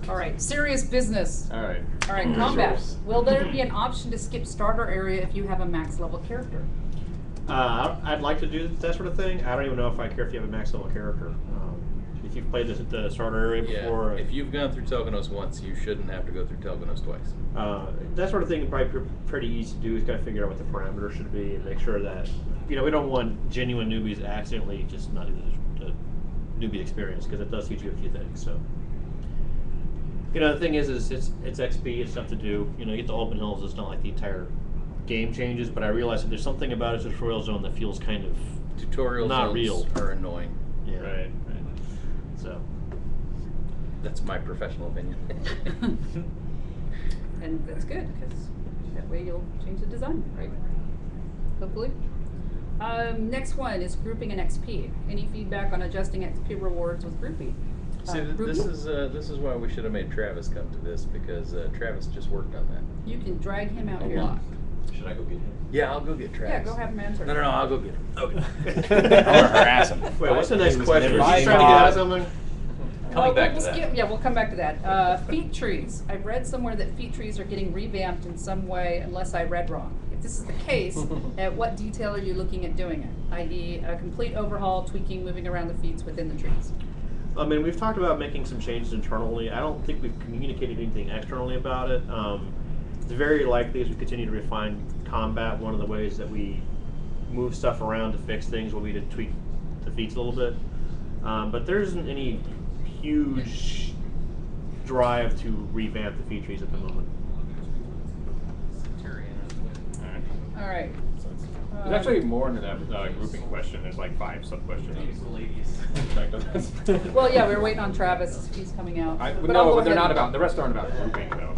All right, serious business. All right. All right, combat. Will there be an option to skip starter area if you have a max level character? I'd like to do that sort of thing. I don't even know if I care if you have a max level character. If you've played the starter area before. If you've gone through Telganos once, you shouldn't have to go through Telganos twice. That sort of thing is probably pretty easy to do. Is got to figure out what the parameters should be and make sure that, we don't want genuine newbies accidentally just not do the newbie experience, because it does teach you a few things. So, the thing is it's XP, it's stuff to do. You get the open hills, it's not like the entire game changes, but I realize that there's something about a tutorial zone that feels kind of tutorial not zones real. Are annoying. Yeah. Right. So that's my professional opinion. And that's good, because that way you'll change the design, right? Hopefully. Next one is grouping and XP. Any feedback on adjusting XP rewards with grouping? See, this is why we should have made Travis come to this, because Travis just worked on that. You can drag him out a here. lot. Should I go get him? Yeah, I'll go get Travis. Yeah, go have him answer. No, I'll go get him. Okay. I'm gonna harass him. Wait, what's the next question? Is he trying to get out of something? Coming back to that. Yeah, we'll come back to that. Feat trees. I've read somewhere that feat trees are getting revamped in some way, unless I read wrong. If this is the case, at what detail are you looking at doing it? I.e., a complete overhaul, tweaking, moving around the feats within the trees. I mean, we've talked about making some changes internally. I don't think we've communicated anything externally about it. It's very likely, as we continue to refine combat, one of the ways that we move stuff around to fix things will be to tweak the feats a little bit. But there isn't any huge drive to revamp the feat trees at the moment. All right. There's actually more into that grouping question. There's like 5 sub-questions. Well, yeah, we were waiting on Travis. He's coming out. But they're not about. The rest aren't about grouping, though.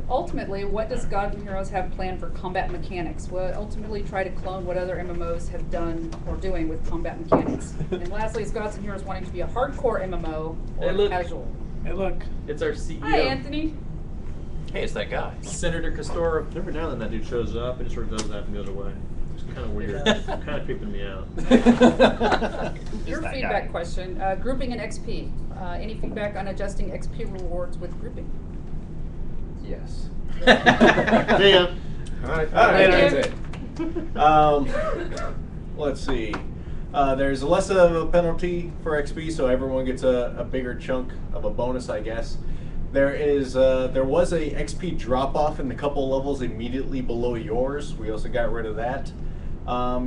Ultimately, what does Gods and Heroes have planned for combat mechanics? We'll ultimately try to clone what other MMOs have done or doing with combat mechanics. And lastly, is Gods and Heroes wanting to be a hardcore MMO or casual? Hey, look, it's our CEO. Hi, Anthony. Hey, it's that guy. Senator Castor. Every now and then that dude shows up and sort of does that and goes away. It's kind of weird. It's kind of creeping me out. Your feedback question, grouping and XP. Any feedback on adjusting XP rewards with grouping? Yes. See ya. All right. Thank Let's see. There's less of a penalty for XP, so everyone gets a bigger chunk of a bonus, I guess. There was a XP drop off in the couple levels immediately below yours. We also got rid of that.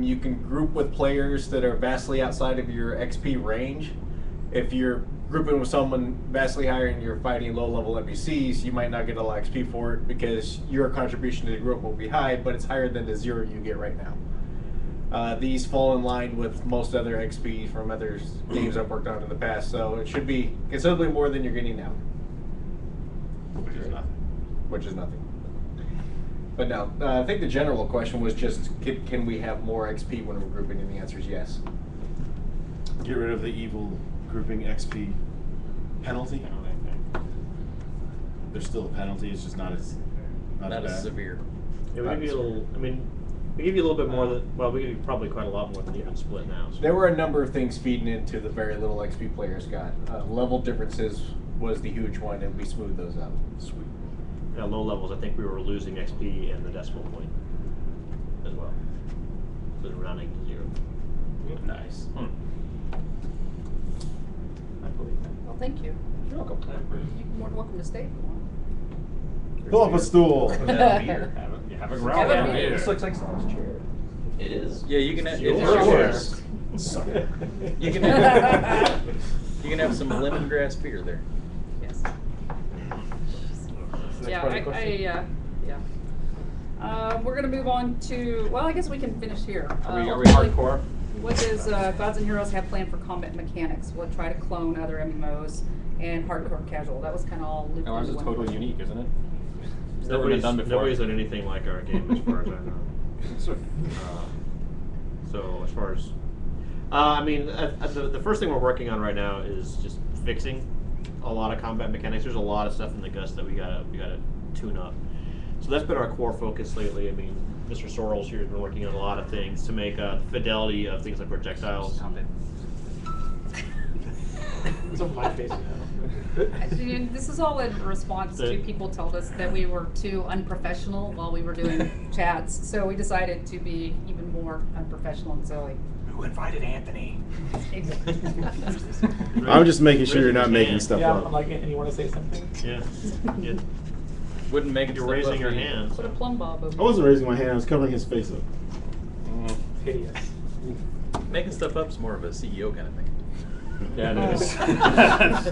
You can group with players that are vastly outside of your XP range. If you're grouping with someone vastly higher and you're fighting low-level NPCs, you might not get a lot of XP for it because your contribution to the group will be high, but it's higher than the 0 you get right now. These fall in line with most other XP from other games I've worked on in the past, so it should be considerably more than you're getting now. Which is nothing. But no, I think the general question was just, can we have more XP when we're grouping, and the answer is yes. Get rid of the evil grouping XP penalty. There's still a penalty, it's just not as severe. Yeah, we give you a little, we give you a little bit more than, well, we give you probably quite a lot more than even split now. So. There were a number of things feeding into the very little XP players got. Level differences was the huge one, and we smoothed those out. Sweet. Yeah, low levels, I think we were losing XP and the decimal point as well. So rounding to 0. nice. I believe that. Well, thank you. You're welcome. You're more than welcome to stay if you want. Pull up a stool. Have a growl. Have a beer. This looks like someone's chair. It is. Yeah, you can have. Yours. You can have some lemongrass beer there. Yes. Yeah, we're going to move on to, well, I guess we can finish here. Are we hardcore? What does Gods and Heroes have planned for combat mechanics? We'll try to clone other MMOs and hardcore casual. That was kind of all looped Ours is into one. totally unique, isn't it? It's never been done before. Nobody's done anything like our game as far as I know. So as far as, the first thing we're working on right now is just fixing a lot of combat mechanics. There's a lot of stuff in the guts that we gotta tune up. So that's been our core focus lately. I mean, Mr. Sorrells here has been working on a lot of things to make fidelity of things like projectiles. It's on my face now. And this is all in response to people told us that we were too unprofessional while we were doing chats. So we decided to be even more unprofessional and silly. Who invited Anthony? Exactly. I'm just making sure you're not Raising your making hand. stuff Yeah, up. I'm like, Anthony, you want to say something? Yeah. Yeah. Wouldn't make it You're stuff raising up your be- hand. Put a plumb bob over. I wasn't raising my hand. I was covering his face up. Hideous. Making stuff up is more of a CEO kind of thing. Yeah, it is.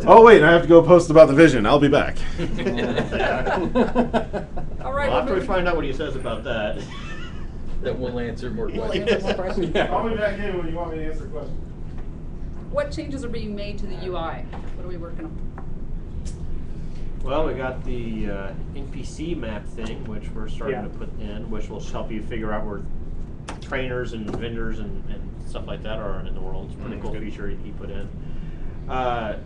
Oh wait, I have to go post about the vision. I'll be back. All right. Well, after we moving- find out what he says about that. That will answer more We'll questions. answer more questions. Yeah. I'll be back in when you want me to answer a question. What changes are being made to the UI? What are we working on? Well, we got the NPC map thing, which we're starting Yeah. to put in, which will help you figure out where trainers and vendors and stuff like that are in the world. It's a pretty cool good. feature he put in. Man,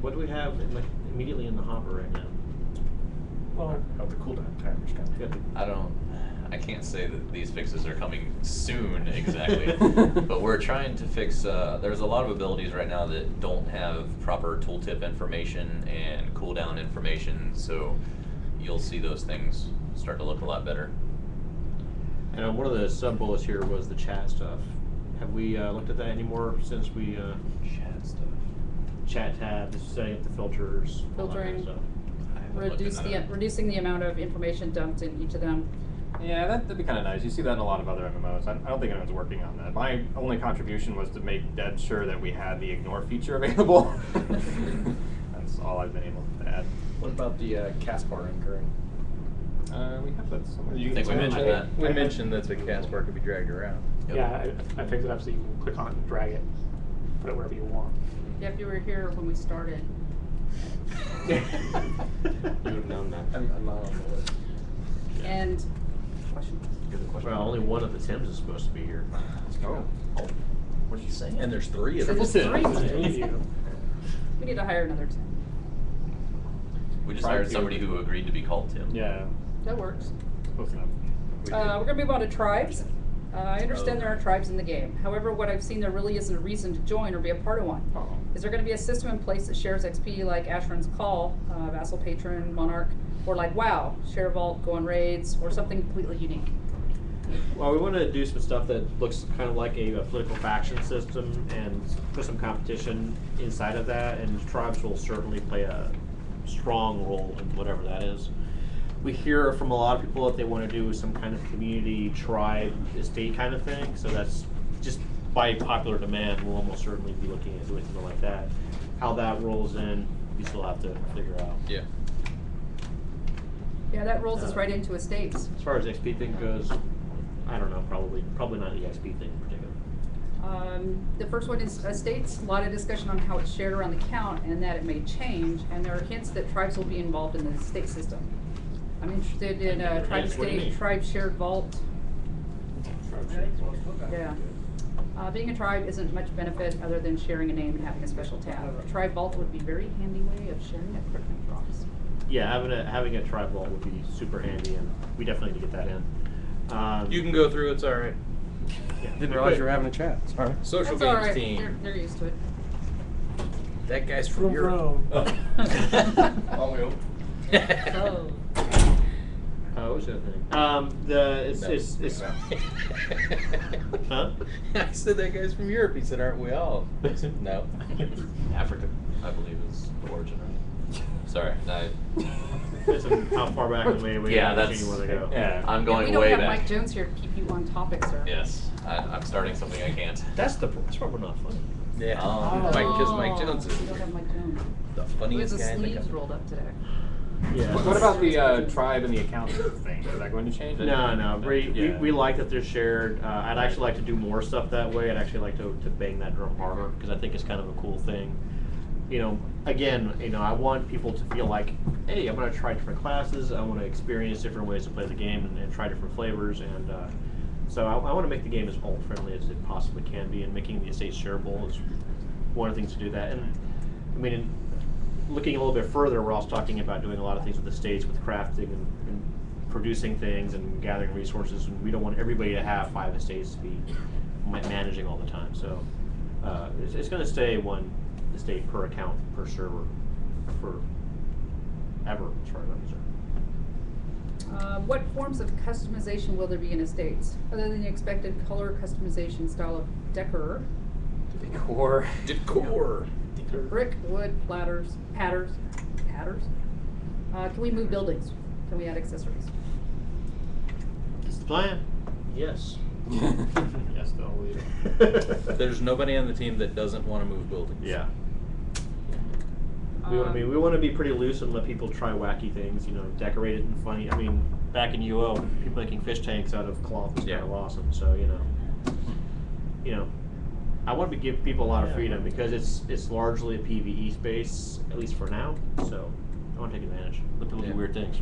what do we have immediately in the hopper right now? Well, How the cooldown timers come. We got the- I can't say that these fixes are coming soon exactly, but we're trying to fix. There's a lot of abilities right now that don't have proper tooltip information and cooldown information, so you'll see those things start to look a lot better. And one of the sub bullets here was the chat stuff. Have we looked at that anymore since we Chat stuff. chat tabs, setting up the filters, all that kind Filtering. of stuff? I haven't looked Reduce at the that. reducing the amount of information dumped in each of them. yeah, that'd be kind of nice. You see that in a lot of other MMOs. I don't think anyone's working on that. My only contribution was to make dead sure that we had the ignore feature available. That's all I've been able to add. What about the cast bar anchoring? We have that somewhere. I think we mentioned that. We mentioned that the cast bar could be dragged around. Yep. Yeah, I fixed it up so you can click on it and drag it, put it wherever you want. Yeah, if you were here when we started. You would have known that. I'm not on the list. And question. Well, only one of the Tims is supposed to be here. Oh. What are you saying? And there's 3 of There's them. three. We need to hire another Tim. We just Try hired to. somebody who agreed to be called Tim. Yeah, That works. close enough. We're going to move on to tribes. I understand there are tribes in the game. However, what I've seen, there really isn't a reason to join or be a part of one. Uh-oh. Is there going to be a system in place that shares XP like Asheron's Call, Vassal Patron, Monarch, or like WoW, Share Vault, Go on Raids, or something completely unique? Well, we want to do some stuff that looks kind of like a political faction system and put some competition inside of that, and tribes will certainly play a strong role in whatever that is. We hear from a lot of people that they want to do some kind of community, tribe, estate kind of thing, so that's just by popular demand, we'll almost certainly be looking at doing something like that. How that rolls in, we still have to figure out. Yeah. Yeah, that rolls us right into estates. As far as XP thing goes, I don't know, probably not the XP thing in particular. The first one is estates. A lot of discussion on how it's shared around the count and that it may change, and there are hints that tribes will be involved in the estate system. I'm interested in tribe Hints? What do you estate, mean? tribe shared vault. Yeah. Being a tribe isn't much benefit other than sharing a name and having a special tab. A tribe vault would be a very handy way of sharing equipment drops. Yeah, having a tribe vault would be super handy, and we definitely need to get that in. You can go through, it's alright. Didn't realize you were having a chat. Sorry. Social That's all games right. team. They're used to it. That guy's from Europe. Oh. What was the other thing? It's huh? I said that guy's from Europe. He said, aren't we all? I said, no. Africa, I believe, is the origin, right? Sorry, Depends on how far back in the way Yeah, you that's- want to go. Yeah. I'm We going don't way have back. Mike Jones here to keep you on topic, sir. Yes, I'm starting something I can't. That's probably not funny. Yeah. Oh. Because Mike Jones is We don't have Mike Jones. the He has funniest his guy in the sleeves country. rolled up today. Yeah. What about the tribe and the accountant thing? Is that going to change? No. Yeah. We like that they're shared. I'd actually like to do more stuff that way. I'd actually like to bang that drum harder because I think it's kind of a cool thing. You know, again, I want people to feel like, hey, I'm going to try different classes. I want to experience different ways to play the game and try different flavors. And so I want to make the game as alt-friendly as it possibly can be, and making the estates shareable is one of the things to do that. And I mean, looking a little bit further, we're also talking about doing a lot of things with the states, with crafting and producing things and gathering resources. And we don't want everybody to have 5 estates to be managing all the time. So it's going to stay one estate per account per server for ever, as far as I'm concerned. What forms of customization will there be in estates, other than the expected color customization style of decor? Decor. Decor. Brick, wood, patterns. Can we move buildings? Can we add accessories? That's the plan. Yes. Yes, they'll leave. There's nobody on the team that doesn't want to move buildings. Yeah. We want to be pretty loose and let people try wacky things, decorate it and funny. I mean, back in UO, people making fish tanks out of cloth is kind of awesome. So I want to give people a lot of freedom because it's largely a PvE space, at least for now. So I want to take advantage. Let people do weird things.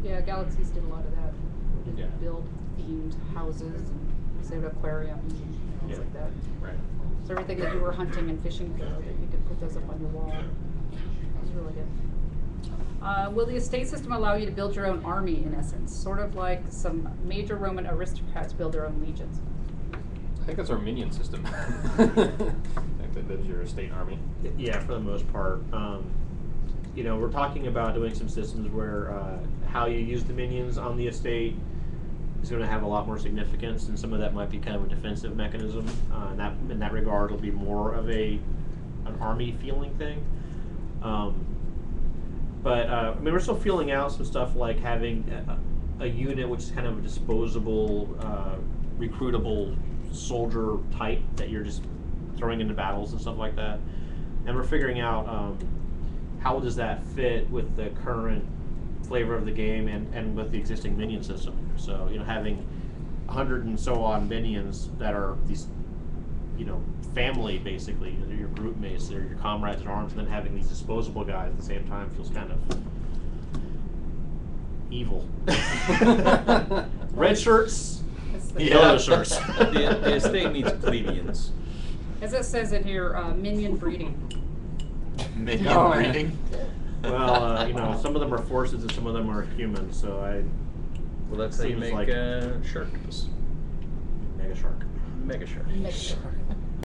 Yeah, Galaxies did a lot of that. We did Yeah. build themed houses and saved aquariums and things like that. Right. So everything that you were hunting and fishing for, that you could put those up on your wall. That was really good. Will the estate system allow you to build your own army, in essence? Sort of like some major Roman aristocrats build their own legions. I think that's our minion system. I think that's your estate army. Yeah, for the most part. We're talking about doing some systems where how you use the minions on the estate is going to have a lot more significance, and some of that might be kind of a defensive mechanism. In that regard, it'll be more of an army feeling thing. We're still feeling out some stuff like having a unit which is kind of a disposable, recruitable soldier type that you're just throwing into battles and stuff like that. And we're figuring out how does that fit with the current flavor of the game and with the existing minion system. So, having 100 and so on minions that are these, family basically, your group mates, they're your comrades in arms, and then having these disposable guys at the same time feels kind of evil. Red shirts, yellow shirts. The estate needs plebeians. As it says in here, minion breeding. Minion breeding? Well, some of them are forces and some of them are humans, so Well, that's how you Seems make like- sharks. Mega shark. Mega shark. Mega shark.